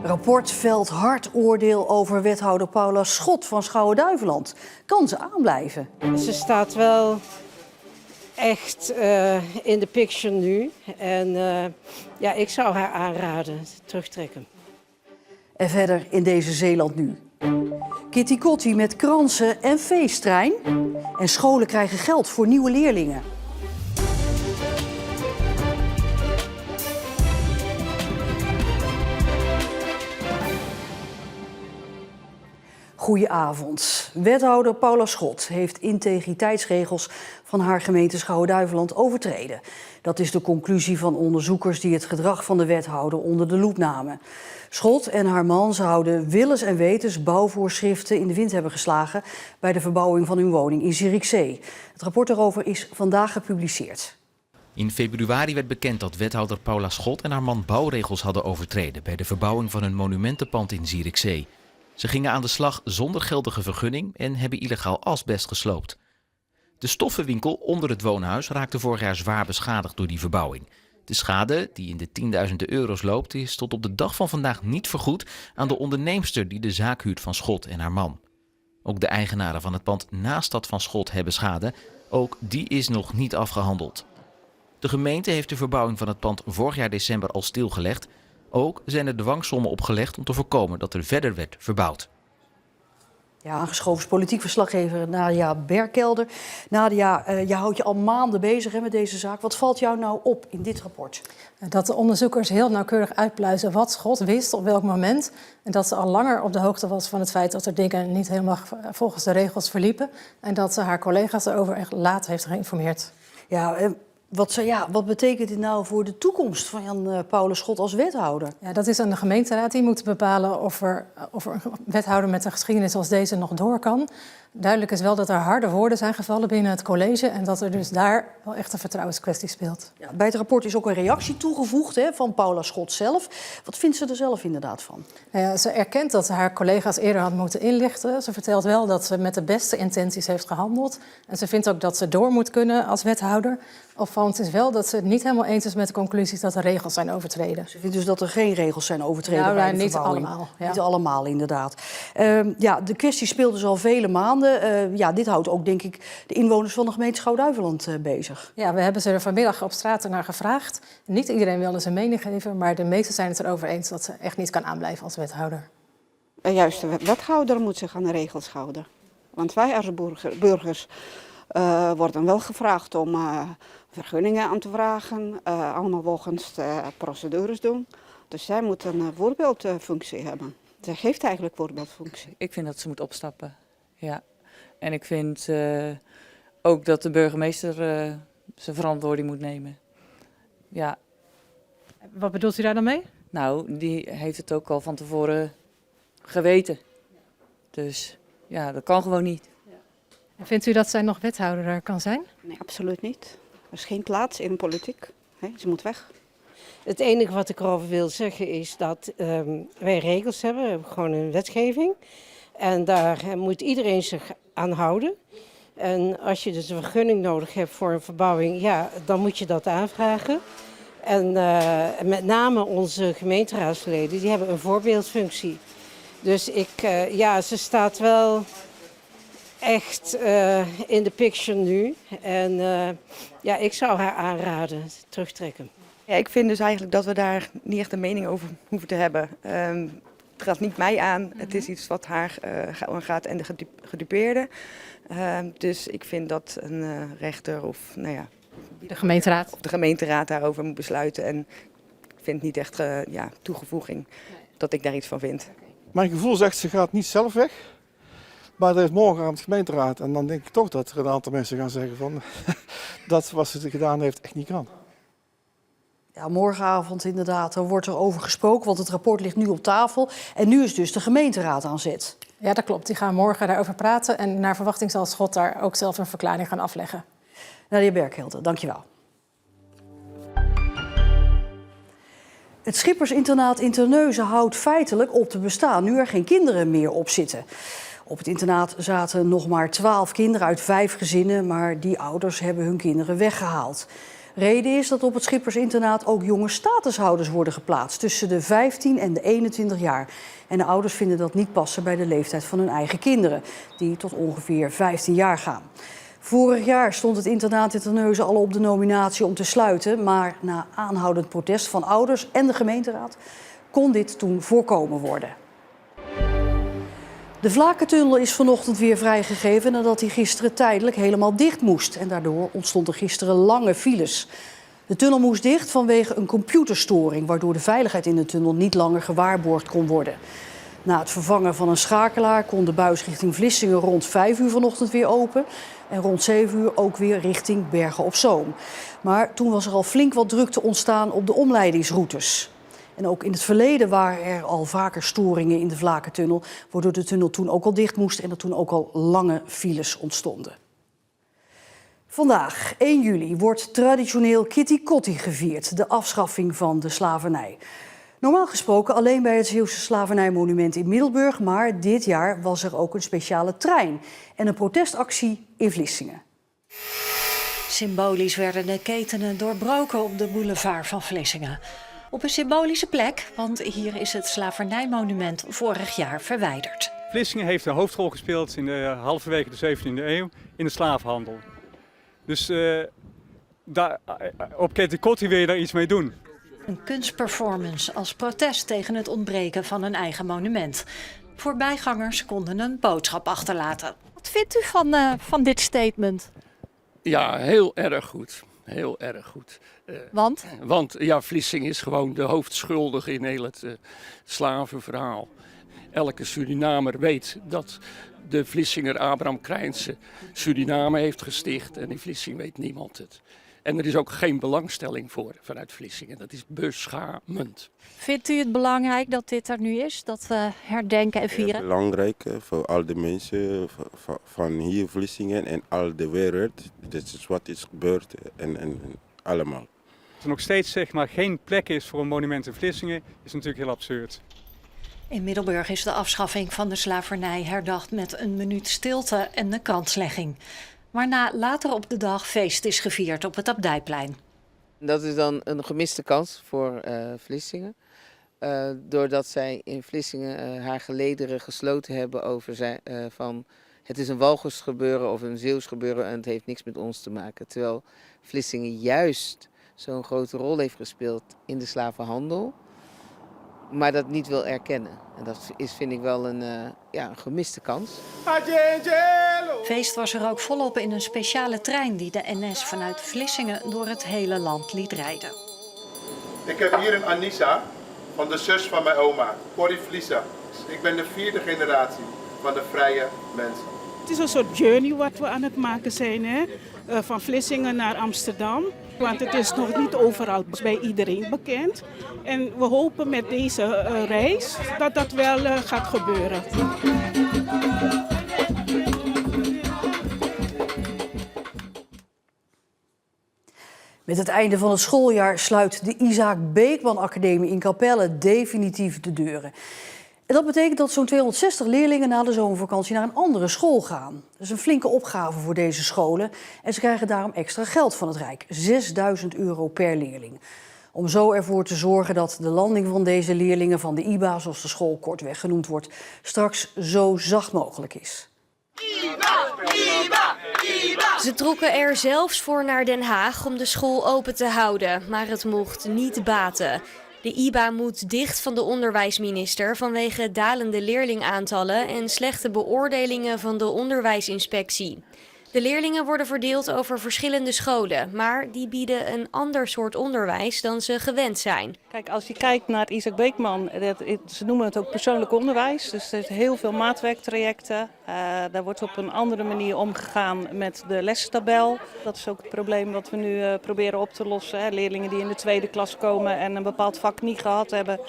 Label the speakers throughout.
Speaker 1: Rapport velt hard oordeel over wethouder Paula Schot van Schouwen-Duiveland. Kan ze aanblijven?
Speaker 2: Ze staat wel echt in de picture nu. En ja, ik zou haar aanraden terugtrekken.
Speaker 1: En verder in deze Zeeland nu. Kitty Kotti met kransen en feesttrein. En scholen krijgen geld voor nieuwe leerlingen. Goedenavond. Wethouder Paula Schot heeft integriteitsregels van haar gemeente Schouwen-Duiveland overtreden. Dat is de conclusie van onderzoekers die het gedrag van de wethouder onder de loep namen. Schot en haar man zouden willens en wetens bouwvoorschriften in de wind hebben geslagen bij de verbouwing van hun woning in Zierikzee. Het rapport daarover is vandaag gepubliceerd.
Speaker 3: In februari werd bekend dat wethouder Paula Schot en haar man bouwregels hadden overtreden bij de verbouwing van hun monumentenpand in Zierikzee. Ze gingen aan de slag zonder geldige vergunning en hebben illegaal asbest gesloopt. De stoffenwinkel onder het woonhuis raakte vorig jaar zwaar beschadigd door die verbouwing. De schade, die in de tienduizenden euro's loopt, is tot op de dag van vandaag niet vergoed aan de onderneemster die de zaak huurt van Schot en haar man. Ook de eigenaren van het pand naast dat van Schot hebben schade. Ook die is nog niet afgehandeld. De gemeente heeft de verbouwing van het pand vorig jaar december al stilgelegd. Ook zijn er dwangsommen opgelegd om te voorkomen dat er verder werd verbouwd.
Speaker 1: Ja, aangeschoven is politiek verslaggever Nadia Berkelder. Nadia, je houdt je al maanden bezig met deze zaak. Wat valt jou nou op in dit rapport?
Speaker 4: Dat de onderzoekers heel nauwkeurig uitpluizen wat Schot wist op welk moment. En dat ze al langer op de hoogte was van het feit dat er dingen niet helemaal volgens de regels verliepen. En dat ze haar collega's erover echt laat heeft geïnformeerd.
Speaker 1: Ja, wat betekent dit nou voor de toekomst van Paula Schot als wethouder?
Speaker 4: Ja, dat is aan de gemeenteraad. Die moet bepalen of er een wethouder met een geschiedenis als deze nog door kan. Duidelijk is wel dat er harde woorden zijn gevallen binnen het college en dat er dus daar wel echt een vertrouwenskwestie speelt.
Speaker 1: Ja, bij het rapport is ook een reactie toegevoegd van Paula Schot zelf. Wat vindt ze er zelf inderdaad van?
Speaker 4: Nou ja, ze erkent dat ze haar collega's eerder had moeten inlichten. Ze vertelt wel dat ze met de beste intenties heeft gehandeld. En ze vindt ook dat ze door moet kunnen als wethouder. Opvallend is wel dat ze het niet helemaal eens is met de conclusies dat de regels zijn overtreden.
Speaker 1: Ze vindt dus dat er geen regels zijn overtreden bij de
Speaker 4: niet
Speaker 1: verbouwing.
Speaker 4: allemaal. Ja.
Speaker 1: Niet allemaal, inderdaad. De kwestie speelt dus al vele maanden. Dit houdt ook, denk ik, de inwoners van de gemeente Schouwen-Duiveland bezig.
Speaker 4: Ja, we hebben ze er vanmiddag op straat naar gevraagd. Niet iedereen wilde zijn mening geven, maar de meesten zijn het erover eens dat ze echt niet kan aanblijven als wethouder.
Speaker 5: Juist, de wethouder moet zich aan de regels houden. Want wij als burgers worden wel gevraagd om vergunningen aan te vragen, allemaal volgens de procedures doen. Dus zij moet een voorbeeldfunctie hebben. Zij geeft eigenlijk voorbeeldfunctie.
Speaker 6: Ik vind dat ze moet opstappen, ja. En ik vind ook dat de burgemeester zijn verantwoording moet nemen. Ja.
Speaker 4: Wat bedoelt u daar dan mee?
Speaker 6: Nou, die heeft het ook al van tevoren geweten. Dus ja, dat kan gewoon niet.
Speaker 4: En vindt u dat zij nog wethouder kan zijn?
Speaker 5: Nee, absoluut niet. Er is geen plaats in de politiek. Ze moet weg.
Speaker 2: Het enige wat ik erover wil zeggen is dat wij regels hebben. We hebben gewoon een wetgeving. En daar moet iedereen zich aan houden. En als je dus een vergunning nodig hebt voor een verbouwing, ja, dan moet je dat aanvragen. En met name onze gemeenteraadsleden, die hebben een voorbeeldfunctie. Dus ze staat wel echt in de picture nu. En ik zou haar aanraden terugtrekken.
Speaker 7: Ja, ik vind dus eigenlijk dat we daar niet echt een mening over hoeven te hebben. Het gaat niet mij aan. Het is iets wat haar aangaat en de gedupeerde. Dus ik vind dat een rechter of
Speaker 4: De gemeenteraad.
Speaker 7: de gemeenteraad daarover moet besluiten. En ik vind niet echt toegevoeging dat ik daar iets van vind.
Speaker 8: Mijn gevoel zegt ze gaat niet zelf weg. Maar dat is morgen aan de gemeenteraad. En dan denk ik toch dat er een aantal mensen gaan zeggen van dat wat ze gedaan heeft echt niet kan.
Speaker 1: Ja, morgenavond inderdaad, dan wordt er over gesproken, want het rapport ligt nu op tafel. En nu is dus de gemeenteraad aan zet.
Speaker 4: Ja, dat klopt. Die gaan morgen daarover praten. En naar verwachting zal Schot daar ook zelf een verklaring gaan afleggen.
Speaker 1: Nadia Berkelder, dankjewel. Het schippersinternaat in Terneuzen houdt feitelijk op te bestaan, nu er geen kinderen meer op zitten. Op het internaat zaten nog maar 12 kinderen uit 5 gezinnen, maar die ouders hebben hun kinderen weggehaald. Reden is dat op het schippersinternaat ook jonge statushouders worden geplaatst tussen de 15 en de 21 jaar. En de ouders vinden dat niet passen bij de leeftijd van hun eigen kinderen, die tot ongeveer 15 jaar gaan. Vorig jaar stond het internaat in Terneuzen al op de nominatie om te sluiten, maar na aanhoudend protest van ouders en de gemeenteraad kon dit toen voorkomen worden. De Vlakentunnel is vanochtend weer vrijgegeven nadat hij gisteren tijdelijk helemaal dicht moest. En daardoor ontstonden gisteren lange files. De tunnel moest dicht vanwege een computerstoring, waardoor de veiligheid in de tunnel niet langer gewaarborgd kon worden. Na het vervangen van een schakelaar kon de buis richting Vlissingen rond 5 uur vanochtend weer open. En rond 7 uur ook weer richting Bergen op Zoom. Maar toen was er al flink wat drukte ontstaan op de omleidingsroutes. En ook in het verleden waren er al vaker storingen in de Vlakentunnel, waardoor de tunnel toen ook al dicht moest en er toen ook al lange files ontstonden. Vandaag, 1 juli, wordt traditioneel Kitty Kotti gevierd, de afschaffing van de slavernij. Normaal gesproken alleen bij het Zeeuwse slavernijmonument in Middelburg, maar dit jaar was er ook een speciale trein en een protestactie in Vlissingen.
Speaker 9: Symbolisch werden de ketenen doorbroken op de boulevard van Vlissingen. Op een symbolische plek, want hier is het slavernijmonument vorig jaar verwijderd.
Speaker 10: Vlissingen heeft een hoofdrol gespeeld in de halverwege de 17e eeuw in de slavenhandel. Dus op Kitty Kotti wil je daar iets mee doen.
Speaker 9: Een kunstperformance als protest tegen het ontbreken van een eigen monument. Voorbijgangers konden een boodschap achterlaten. Wat vindt u van dit statement?
Speaker 11: Ja, heel erg goed. Heel erg goed.
Speaker 9: Want?
Speaker 11: Want ja, Vlissingen is gewoon de hoofdschuldige in heel het slavenverhaal. Elke Surinamer weet dat de Vlissinger Abraham Krijnse Suriname heeft gesticht. En in Vlissingen weet niemand het. En er is ook geen belangstelling voor vanuit Vlissingen. Dat is beschamend.
Speaker 9: Vindt u het belangrijk dat dit er nu is? Dat we herdenken en vieren?
Speaker 12: Belangrijk voor al de mensen van hier Vlissingen en al de wereld. Dit is wat is gebeurd en allemaal.
Speaker 10: Dat er nog steeds zeg maar geen plek is voor een monument in Vlissingen is natuurlijk heel absurd.
Speaker 9: In Middelburg is de afschaffing van de slavernij herdacht met een minuut stilte en de kranslegging. Waarna later op de dag feest is gevierd op het Abdijplein.
Speaker 13: Dat is dan een gemiste kans voor Vlissingen. Doordat zij in Vlissingen haar gelederen gesloten hebben over van het is een Walchers gebeuren of een Zeeuws gebeuren en het heeft niks met ons te maken. Terwijl Vlissingen juist zo'n grote rol heeft gespeeld in de slavenhandel, maar dat niet wil erkennen. En dat is, vind ik wel een gemiste kans.
Speaker 9: Feest was er ook volop in een speciale trein die de NS vanuit Vlissingen door het hele land liet rijden.
Speaker 14: Ik heb hier een Anissa van de zus van mijn oma, Corrie Vlissa. Ik ben de 4e generatie van de vrije mensen.
Speaker 15: Het is een soort journey wat we aan het maken zijn, hè? Van Vlissingen naar Amsterdam. Want het is nog niet overal bij iedereen bekend. En we hopen met deze reis dat dat wel gaat gebeuren.
Speaker 1: Met het einde van het schooljaar sluit de Isaac Beekman Academie in Capelle definitief de deuren. En dat betekent dat zo'n 260 leerlingen na de zomervakantie naar een andere school gaan. Dat is een flinke opgave voor deze scholen en ze krijgen daarom extra geld van het Rijk, €6.000 per leerling. Om zo ervoor te zorgen dat de landing van deze leerlingen van de IBA, zoals de school kortweg genoemd wordt, straks zo zacht mogelijk is.
Speaker 16: Ze trokken er zelfs voor naar Den Haag om de school open te houden, maar het mocht niet baten. De IBA moet dicht van de onderwijsminister vanwege dalende leerlingaantallen en slechte beoordelingen van de onderwijsinspectie. De leerlingen worden verdeeld over verschillende scholen, maar die bieden een ander soort onderwijs dan ze gewend zijn.
Speaker 17: Kijk, als je kijkt naar het Isaac Beekman, ze noemen het ook persoonlijk onderwijs. Dus er zijn heel veel maatwerktrajecten. Daar wordt op een andere manier omgegaan met de lestabel. Dat is ook het probleem wat we nu proberen op te lossen. Hè. Leerlingen die in de 2e klas komen en een bepaald vak niet gehad hebben.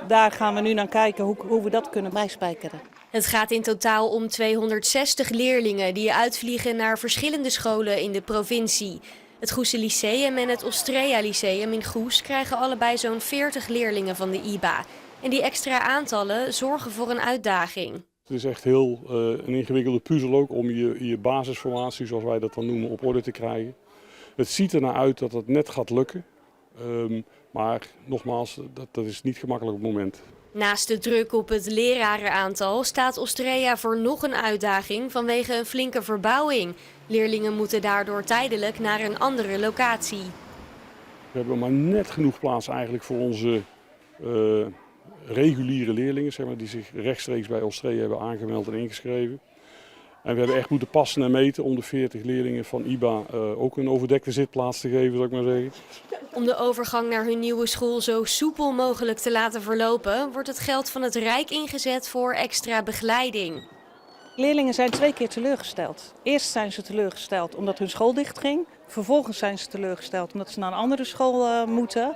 Speaker 17: Daar gaan we nu naar kijken hoe we dat kunnen bijspijkeren.
Speaker 16: Het gaat in totaal om 260 leerlingen die uitvliegen naar verschillende scholen in de provincie. Het Goese Lyceum en het Ostrea Lyceum in Goes krijgen allebei zo'n 40 leerlingen van de IBA. En die extra aantallen zorgen voor een uitdaging.
Speaker 18: Het is echt heel een ingewikkelde puzzel ook om je basisformatie, zoals wij dat dan noemen, op orde te krijgen. Het ziet ernaar uit dat het net gaat lukken. Maar nogmaals, dat is niet gemakkelijk op het moment.
Speaker 16: Naast de druk op het lerarenaantal staat Ostrea voor nog een uitdaging vanwege een flinke verbouwing. Leerlingen moeten daardoor tijdelijk naar een andere locatie.
Speaker 18: We hebben maar net genoeg plaats eigenlijk voor onze reguliere leerlingen, zeg maar, die zich rechtstreeks bij Ostrea hebben aangemeld en ingeschreven. En we hebben echt moeten passen en meten om de 40 leerlingen van IBA ook een overdekte zitplaats te geven, zou ik maar zeggen.
Speaker 16: Om de overgang naar hun nieuwe school zo soepel mogelijk te laten verlopen, wordt het geld van het Rijk ingezet voor extra begeleiding.
Speaker 17: Leerlingen zijn 2 keer teleurgesteld. Eerst zijn ze teleurgesteld omdat hun school dichtging. Vervolgens zijn ze teleurgesteld omdat ze naar een andere school moeten.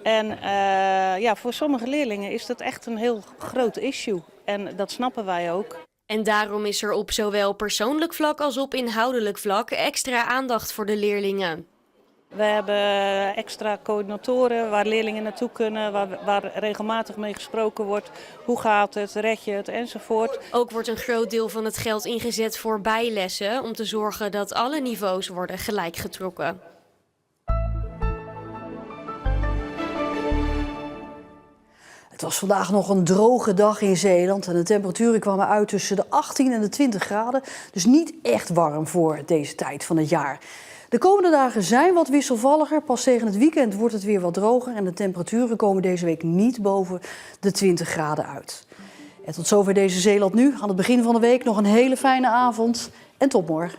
Speaker 17: En voor sommige leerlingen is dat echt een heel groot issue. En dat snappen wij ook.
Speaker 16: En daarom is er op zowel persoonlijk vlak als op inhoudelijk vlak extra aandacht voor de leerlingen.
Speaker 17: We hebben extra coördinatoren waar leerlingen naartoe kunnen, waar regelmatig mee gesproken wordt. Hoe gaat het, red je het enzovoort.
Speaker 16: Ook wordt een groot deel van het geld ingezet voor bijlessen om te zorgen dat alle niveaus worden gelijk getrokken.
Speaker 1: Het was vandaag nog een droge dag in Zeeland en de temperaturen kwamen uit tussen de 18 en de 20 graden. Dus niet echt warm voor deze tijd van het jaar. De komende dagen zijn wat wisselvalliger. Pas tegen het weekend wordt het weer wat droger en de temperaturen komen deze week niet boven de 20 graden uit. En tot zover deze Zeeland Nu. Aan het begin van de week nog een hele fijne avond en tot morgen.